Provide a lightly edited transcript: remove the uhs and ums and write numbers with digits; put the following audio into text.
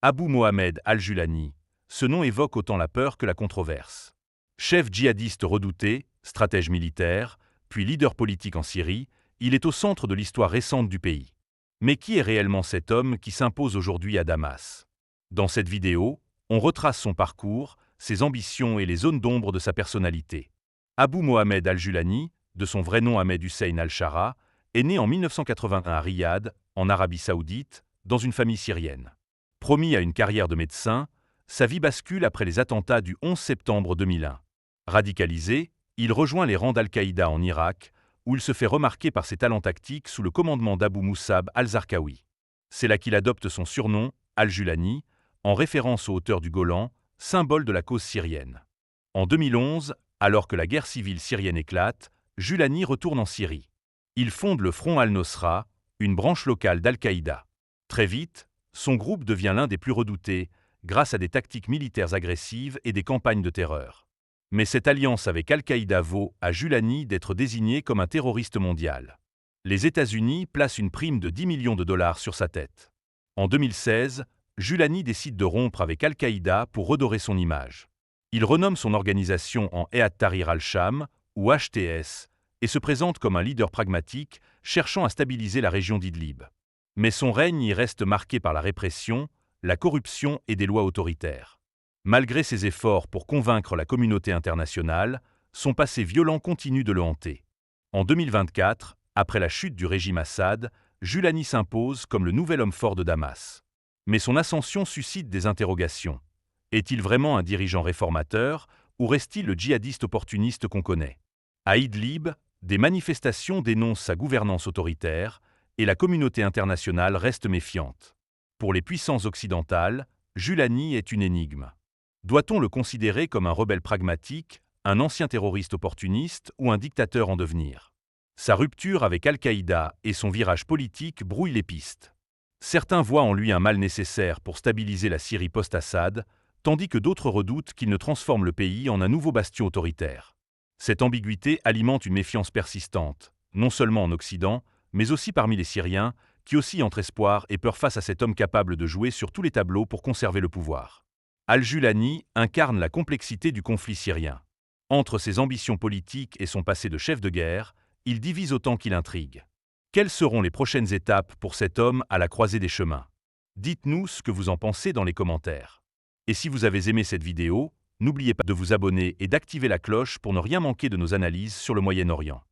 Abu Mohamed al-Julani, ce nom évoque autant la peur que la controverse. Chef djihadiste redouté, stratège militaire, puis leader politique en Syrie, il est au centre de l'histoire récente du pays. Mais qui est réellement cet homme qui s'impose aujourd'hui à Damas? Dans cette vidéo, on retrace son parcours, ses ambitions et les zones d'ombre de sa personnalité. Abu Mohamed al-Julani, de son vrai nom Ahmed Hussein al-Shara, est né en 1981 à Riyad, en Arabie Saoudite, dans une famille syrienne. Promis à une carrière de médecin, sa vie bascule après les attentats du 11 septembre 2001. Radicalisé, il rejoint les rangs d'Al-Qaïda en Irak, où il se fait remarquer par ses talents tactiques sous le commandement d'Abu Musab al-Zarqawi. C'est là qu'il adopte son surnom, al-Julani, en référence aux hauteurs du Golan, symbole de la cause syrienne. En 2011, alors que la guerre civile syrienne éclate, Julani retourne en Syrie. Il fonde le Front al-Nosra, une branche locale d'Al-Qaïda. Très vite, son groupe devient l'un des plus redoutés, grâce à des tactiques militaires agressives et des campagnes de terreur. Mais cette alliance avec Al-Qaïda vaut à Julani d'être désigné comme un terroriste mondial. Les États-Unis placent une prime de 10 millions de dollars sur sa tête. En 2016, Julani décide de rompre avec Al-Qaïda pour redorer son image. Il renomme son organisation en Hayat Tahrir al-Sham, ou HTS, et se présente comme un leader pragmatique, cherchant à stabiliser la région d'Idlib. Mais son règne y reste marqué par la répression, la corruption et des lois autoritaires. Malgré ses efforts pour convaincre la communauté internationale, son passé violent continue de le hanter. En 2024, après la chute du régime Assad, Julani s'impose comme le nouvel homme fort de Damas. Mais son ascension suscite des interrogations. Est-il vraiment un dirigeant réformateur, ou reste-t-il le djihadiste opportuniste qu'on connaît? À Idlib, des manifestations dénoncent sa gouvernance autoritaire, et la communauté internationale reste méfiante. Pour les puissances occidentales, Julani est une énigme. Doit-on le considérer comme un rebelle pragmatique, un ancien terroriste opportuniste ou un dictateur en devenir? Sa rupture avec Al-Qaïda et son virage politique brouillent les pistes. Certains voient en lui un mal nécessaire pour stabiliser la Syrie post-Assad, tandis que d'autres redoutent qu'il ne transforme le pays en un nouveau bastion autoritaire. Cette ambiguïté alimente une méfiance persistante, non seulement en Occident, mais aussi parmi les Syriens, qui oscillent entre espoir et peur face à cet homme capable de jouer sur tous les tableaux pour conserver le pouvoir. Al-Julani incarne la complexité du conflit syrien. Entre ses ambitions politiques et son passé de chef de guerre, il divise autant qu'il intrigue. Quelles seront les prochaines étapes pour cet homme à la croisée des chemins? Dites-nous ce que vous en pensez dans les commentaires. Et si vous avez aimé cette vidéo, n'oubliez pas de vous abonner et d'activer la cloche pour ne rien manquer de nos analyses sur le Moyen-Orient.